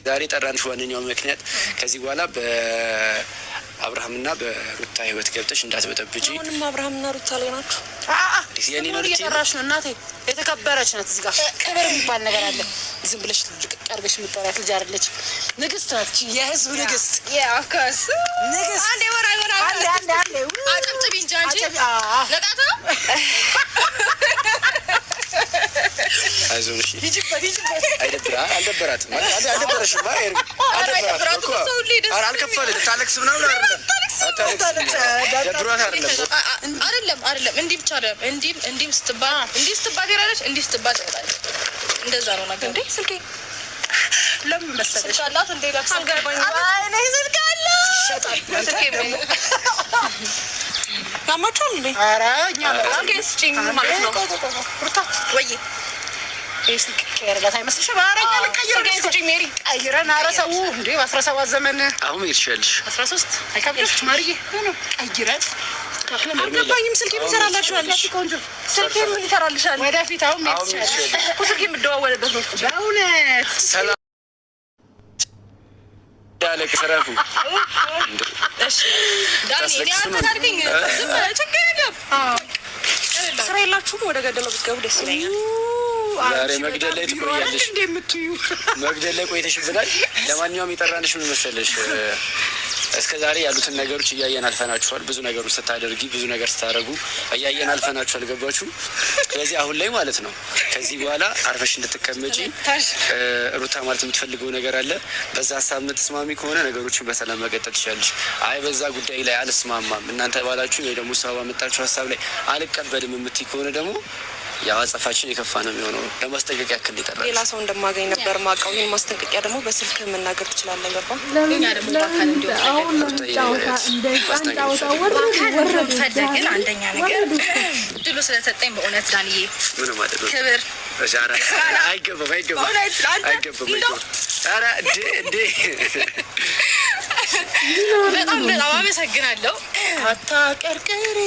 ዛሬ ጠራንሽ ዋነኛው ምክንያት ከዚህ በኋላ በአብርሃምና በሩታ ህይወት ገብተሽ እንዳትበጠብጪ። አሁንም አብርሃምና ሩታ ላይ ናችሁ። የኔ ነው እየጠራሽ ነው እናቴ። የተከበረች ናት። እዚህ ጋር ክብር የሚባል ነገር አለ። ዝም ብለሽ ቀርበሽ የምትጠሪያት ልጅ አይደለች። ንግስት ናት። የህዝብ ንግስት ያካስ ንግስት። አንዴ ወራይ አንዴ አጨብጭቢ እንጂ አንቺ ለጣታ አይዞሽ አልደበራትም። አልደበረሽም። ታለቅስ ምናምን አይደለም። እንዲህ ብቻ አይደለም። እንዲህም ስትባል ትሄዳለች፣ እንዲህ ስትባል ትወጣለች። እንደዛ ነው ነገር። እንዴ ስልኬ ለምን መሰለሽ አላት እንዴ ለክስ ገባኝ። እኔ ስልክ አለ ስልኬ ታማቻል እንዴ? ኧረ እኛ ለአንገስ ጭኝ ማለት ነው። ሩታ ወይ ስልክ ከረዳት አይመስልሽም? ኧረ እኛ ልቀይር ጭኝ ሜሪ ቀይረን። ኧረ ሰው እንዴ በ17 ዘመን አሁን ይርሻልሽ 13 አይከብድሽ ማርዬ ነው ቀይረን። አልገባኝም። ስልኬ ምን ይሰራልሻል? ቆንጆ ስልኬ ምን ይሰራልሻል? ወደፊት አሁን ምን ይሰራልሽ? ስልኬ የምደዋወልበት ነው በእውነት። ሰላም ዳለቅ ሰራፉ እሺ ዳኒ እኔ አታድርገኝ። ዝም በል ችግር የለም። ስራ የላችሁም? ወደ ገደለው ብትገቡ ደስ ይለኛል። ዛሬ መግደል ላይ ትቆያለሽ። መግደል ላይ ቆይተሽብናል። ለማንኛውም የጠራንሽ ምን መሰለሽ፣ እስከ ዛሬ ያሉትን ነገሮች እያየን አልፈናችኋል። ብዙ ነገሮች ስታደርጊ፣ ብዙ ነገር ስታደርጉ እያየን አልፈናችኋል። ገባችሁ? ስለዚህ አሁን ላይ ማለት ነው ከዚህ በኋላ አርፈሽ እንድትቀመጪ ሩታ ማለት የምትፈልገው ነገር አለ። በዛ ሀሳብ የምትስማሚ ከሆነ ነገሮችን በሰላም መቀጠል ትችላለሽ። አይ በዛ ጉዳይ ላይ አልስማማም፣ እናንተ ባላችሁ ወይ ደግሞ ሰው ባመጣችሁ ሀሳብ ላይ አልቀበልም የምትይ ከሆነ ደግሞ ያው አጸፋችን የከፋ ነው የሚሆነው። ለማስጠንቀቂያ ያክል ይጠራል። ሌላ ሰው እንደማገኝ ነበር ማውቀው። ይሄን ማስጠንቀቂያ ደግሞ በስልክ መናገር ትችላለህ። ገባ? እኛ ደግሞ በአካል እንዲሆን ፈለግን። አንደኛ ነገር ድሉ ስለሰጠኝ በእውነት ዳንዬ ምንም አይደለም። ክብር አይገባም። ኧረ እንዴ በጣም አመሰግናለሁ። አታቀርቅሪ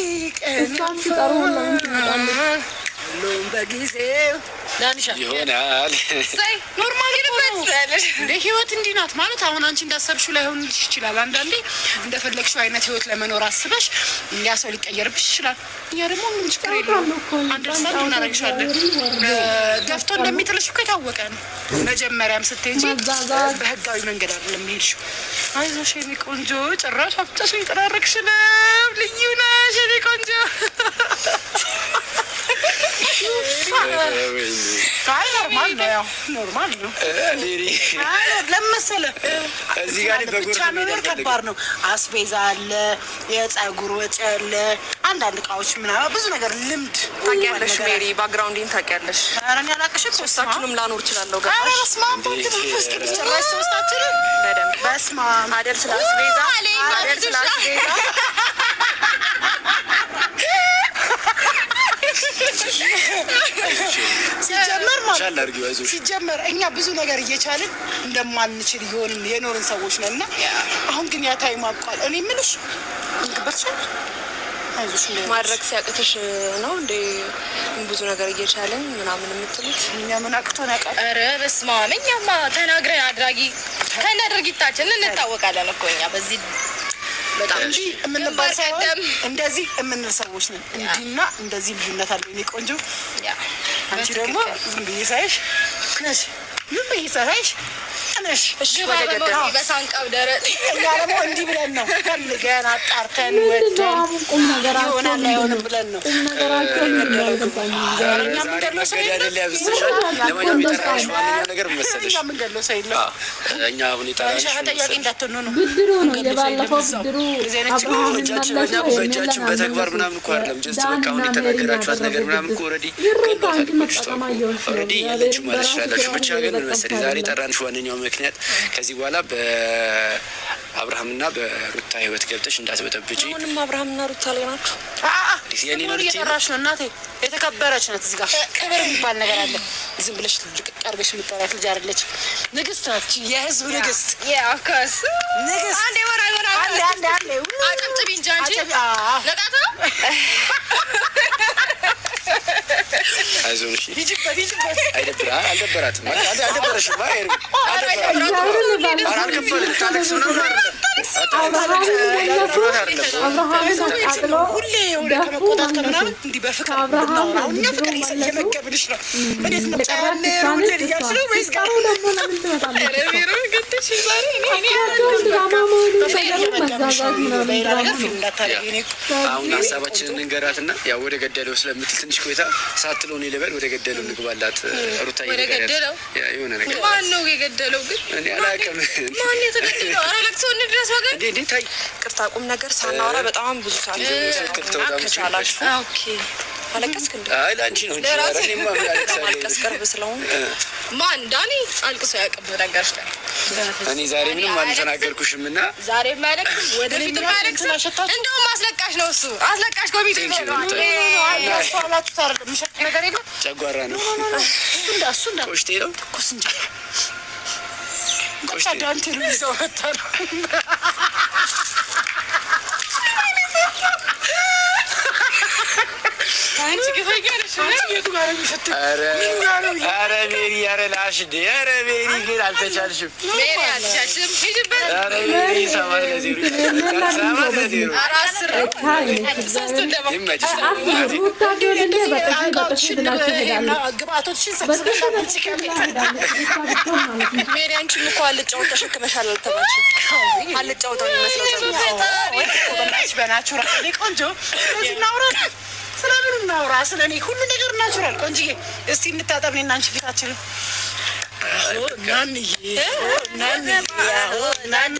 ሁሉም በጊዜው ዳንሻ ይሆናል። ሳይ ኖርማል ይነበጽ እንደ ህይወት እንዲህ ናት ማለት። አሁን አንቺ እንዳሰብሽው ላይሆንልሽ ይችላል። አንዳንዴ እንደፈለግሽው አይነት ህይወት ለመኖር አስበሽ ያ ሰው ሊቀየርብሽ ይችላል። እኛ ደግሞ ምን ችግር የለውም አንደርስታንድ እናደርግሻለን። ገፍቶ እንደሚጥልሽ እኮ የታወቀ ነው። መጀመሪያም ስትሄጂ በህጋዊ መንገድ አይደለም ሄድሽው። አይዞሽ የኔ ቆንጆ፣ ጭራሽ አፍጠሽ ይጠራረግሽ ነው። ልዩ ነሽ የኔ ቆንጆ። አይ ኖርማል ነው፣ ያው ኖርማል ነው። ለምን መሰለህ እዚህ ጋር ብቻ መኖር ከባድ ነው። አስቤዛ አለ፣ የፀጉር ወጪ አለ፣ አንዳንድ እቃዎች ምናምን ብዙ ነገር ልምድ ታውቂያለሽ። ሜሪ ባክግራውንዲን ታውቂያለሽ። ኧረ እኔ አላውቅሽም። ሶስታችሁንም ላኖር እችላለሁ። ገባሽ? ኧረ በስመ አብ መንፈስ ቅዱስ ጭራሽ ሶስታችንም በደንብ በስመ አብ አይደል? ስለ አስቤዛ አይደል? ስለ አስቤዛ ሲጀመር እኛ ብዙ ነገር እየቻልን እንደማንችል የኖርን ሰዎች ነን እና አሁን ግን ያ ታይም አብቋል። እኔ የምልሽ እንግበትሻል ማድረግ ሲያቅትሽ ነው እንዴ ብዙ ነገር እየቻልን ምናምን የምትሉት? እኛ ምን አቅቶን ያውቃል? ኧረ በስመ አብ እኛማ ተናግረን አድራጊ ከእነ ድርጊታችን እንታወቃለን እኮ እኛ በዚህ በጣም እንጂ የምንባል ሳይሆን እንደዚህ የምንል ሰዎች ነን። እንዲና እንደዚህ ልዩነት አለ። እኔ ቆንጆ አንቺ ደግሞ ዝም ብዬ ሳይሽ ነሽ፣ ዝም ብዬ ሳይሽ ነሽ። እሺ በሳንቃው ደረጥ እኛ ደግሞ እንዲህ ብለን ነው ፈልገን አጣርተን ወደን ይሆናል አይሆንም ብለን ነው። እኛ ምንገድለው ሰው የለም። እኛ አሁን የጠራንሽ ተጠያቂ እንዳትሆኑ ነው። ብድሩ ነው የባለፈው ብድሩ በእጃችን በተግባር ምናምን እኮ አይደለም። ጀስት በቃ አሁን የተነገራችኋት ነገር ምናምን እኮ ኦልሬዲ ያለችው ማለት ትችላላችሁ። ብቻ ግን መሰለኝ ዛሬ ጠራንሽ ዋነኛው ምክንያት ከዚህ በኋላ በአብርሃምና በሩታ ህይወት ገብተሽ እንዳትበጠብጪ። አሁንም አብርሃምና ሩታ ላይ ናችሁ። የኔ ነው እየጠራሽ ነው እናቴ። የተከበረች ናት። እዚህ ጋር ክብር የሚባል ነገር አለ። ዝም ብለሽ ቀርበሽ የምትጠሪያት ልጅ አይደለች። ንግስት ናት። የህዝብ ንግስት ያካስ ንግስት። አንዴ ወራይ አንዴ አጨብጭቢ እንጂ አንቺ ለጣታ አይዞሽ አልደበራትም። አልደበረሽም። ሁሌ የሆነ ከመቆጣት ከምናምን እንዲህ በፍቅር አሁን እኛ ፍቅር እየመገብንሽ ነው። እንዴት ነው እያልሽ ነው ወይስ ጋር አሁን ሀሳባችንን እንገራትና ያው ወደ ገደለው ስለምትል ትንሽ ቆይታ ሳትለው እኔ ልበል ወደ ገደለው እንግባላት። ሩታ ወደ ገደለው የሆነ ነገር ማን ነው የገደለው? ግን እኔ አላውቅም። ማን የተገደለው? ኧረ ለቅሶ እንድረስ ወገን እንዴ ታይ ቅርታ ቁም ነገር ሳናወራ በጣም ብዙ ሰዓት ከቻላችሁ። ኦኬ አለቀስክ እንዴ? አይ ላንቺ ነው እንጂ እኔማ ማልቀስ ቅርብ ስለሆነ ማን ዳኒ አልቅሶ ያቀብ ነገርሽ ጋር እኔ ዛሬ ምንም አልተናገርኩሽም እና ዛሬ ማለቅስ ወደፊት ማለቅስ እንደውም አስለቃሽ ነው እሱ አስለቃሽ ኮሚቴ ነው። ያስተዋላችሁ ታረደ ምሽት ነገር የለም። ጨጓራ ነው እሱ እንዳ ቆሽቴ ነው ኩስ እንጂ ቆሽቴ ዳንቴሉ ይዘው ወጣ ነው። አንቺ ገፈጋለሽ አንቺ ጋር ምሽት ኧረ ሜሪ ኧረ ላሽ ኧረ ሜሪ ግን አልተቻልሽም። ሜሪ አልቻልሽም። ሂጂበት ኧረ ሜሪ 7-0 ግብአቶችን ሰብስበሽ ሜሪ አንቺም እኮ አልጫው ተሸክመሻል አልተባልሽም። አልጫው ነው የሚመስለው በናቹራል ቆንጆ እናውራ ስለምን እናውራ? ስለኔ ሁሉ ነገር ናቹራል ቆንጆዬ። እስቲ እንታጠብ እኔና አንቺ ፊታችንን ናንዬ ናን